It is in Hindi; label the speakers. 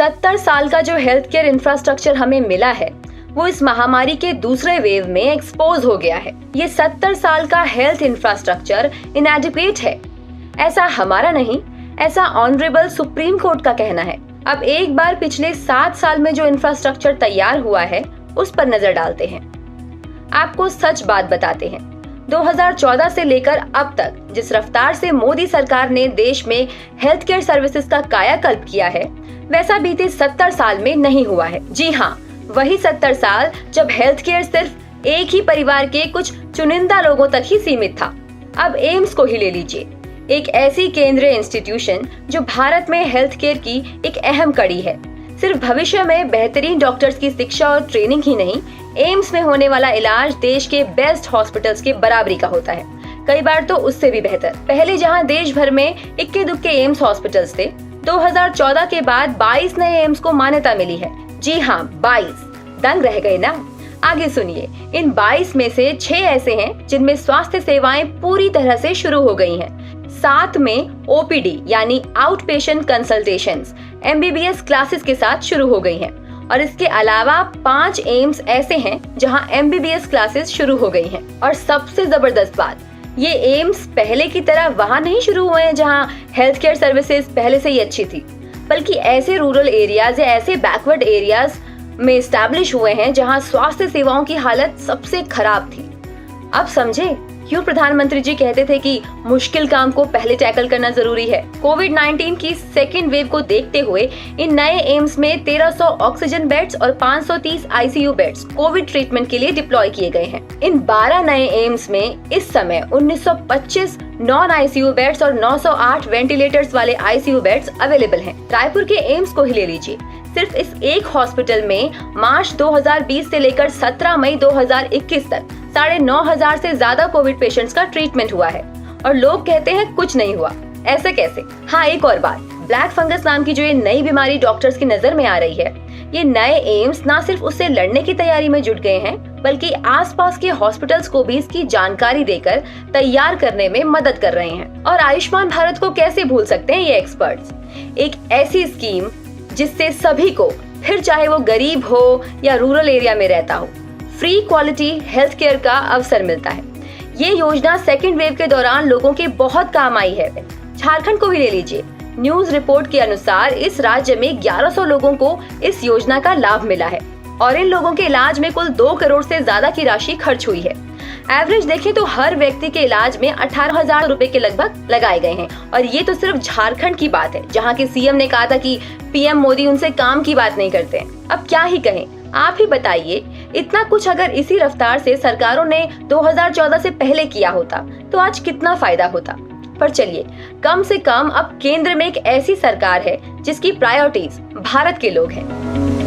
Speaker 1: 70 साल का जो हेल्थ केयर इंफ्रास्ट्रक्चर हमें मिला है वो इस महामारी के दूसरे वेव में एक्सपोज हो गया है। ये 70 साल का हेल्थ इंफ्रास्ट्रक्चर इनएडिक्वेट है। ऐसा हमारा नहीं, ऐसा ऑनरेबल सुप्रीम कोर्ट का कहना है। अब एक बार पिछले 7 साल में जो इंफ्रास्ट्रक्चर तैयार हुआ है उस पर नजर डालते हैं। आपको सच बात बताते हैं, 2014 से लेकर अब तक जिस रफ्तार से मोदी सरकार ने देश में हेल्थ केयर सर्विसेज का कायाकल्प किया है वैसा बीते 70 साल में नहीं हुआ है। जी हाँ, वही 70 साल जब हेल्थ केयर सिर्फ एक ही परिवार के कुछ चुनिंदा लोगों तक ही सीमित था। अब एम्स को ही ले लीजिए, एक ऐसी केंद्रीय इंस्टीट्यूशन जो भारत में हेल्थ केयर की एक अहम कड़ी है। सिर्फ भविष्य में बेहतरीन डॉक्टर्स की शिक्षा और ट्रेनिंग ही नहीं, एम्स में होने वाला इलाज देश के बेस्ट हॉस्पिटल्स के बराबरी का होता है, कई बार तो उससे भी बेहतर। पहले जहां देश भर में इक्के दुक्के एम्स हॉस्पिटल्स थे, 2014 के बाद 22 नए एम्स को मान्यता मिली है। जी हाँ, 22। दंग रह गए ना? आगे सुनिए, इन 22 में से 6 ऐसे हैं जिनमें स्वास्थ्य सेवाएं पूरी तरह से शुरू हो गई हैं। 7 में ओपीडी यानी out patient consultations MBBS classes के साथ शुरू हो गई हैं और इसके अलावा 5 एम्स ऐसे हैं जहां MBBS क्लासेस शुरू हो गई हैं। और सबसे जबरदस्त बात, ये एम्स पहले की तरह वहां नहीं शुरू हुए हैं जहां हेल्थ केयर सर्विसेज पहले से ही अच्छी थी, बल्कि ऐसे रूरल एरियाज या ऐसे बैकवर्ड एरियाज में एस्टैब्लिश हुए हैं जहां स्वास्थ्य सेवाओं की हालत सबसे खराब थी। अब समझे क्यों प्रधानमंत्री जी कहते थे कि मुश्किल काम को पहले टैकल करना जरूरी है। कोविड-19 की सेकेंड वेव को देखते हुए इन नए एम्स में 1300 ऑक्सीजन बेड्स और 530 ICU बेड्स कोविड ट्रीटमेंट के लिए डिप्लॉय किए गए हैं। इन 12 नए एम्स में इस समय 1925 नॉन ICU बेड्स और 908 वेंटिलेटर्स वाले ICU बेड्स अवेलेबल हैं। रायपुर के एम्स को ही ले लीजिए, सिर्फ इस एक हॉस्पिटल में मार्च 2020 से लेकर 17 मई 2021 तक 9,500 से ज्यादा कोविड पेशेंट्स का ट्रीटमेंट हुआ है और लोग कहते हैं कुछ नहीं हुआ। ऐसे कैसे? हाँ, एक और बात, ब्लैक फंगस नाम की जो ये नई बीमारी डॉक्टर्स की नजर में आ रही है, ये नए एम्स ना सिर्फ उससे लड़ने की तैयारी में जुट गए हैं बल्कि आसपास के हॉस्पिटल्स को भी इसकी जानकारी देकर तैयार करने में मदद कर रहे हैं। और आयुष्मान भारत को कैसे भूल सकते हैं ये एक्सपर्ट्स, एक ऐसी स्कीम जिससे सभी को, फिर चाहे वो गरीब हो या रूरल एरिया में रहता हो, फ्री क्वालिटी हेल्थ केयर का अवसर मिलता है। ये योजना सेकेंड वेव के दौरान लोगों के बहुत काम आई है। झारखंड को ही ले लीजिए, न्यूज रिपोर्ट के अनुसार इस राज्य में 1100 लोगों को इस योजना का लाभ मिला है और इन लोगों के इलाज में कुल 2 करोड़ से ज्यादा की राशि खर्च हुई है। एवरेज देखें तो हर व्यक्ति के इलाज में 18,000 रुपए के लगभग लगाए गए हैं। और ये तो सिर्फ झारखंड की बात है जहां के CM ने कहा था कि PM मोदी उनसे काम की बात नहीं करते हैं। अब क्या ही कहें, आप ही बताइए, इतना कुछ अगर इसी रफ्तार से सरकारों ने 2014 से पहले किया होता तो आज कितना फायदा होता। पर चलिए, कम से कम अब केंद्र में एक ऐसी सरकार है जिसकी प्रायोरिटीज भारत के लोग हैं।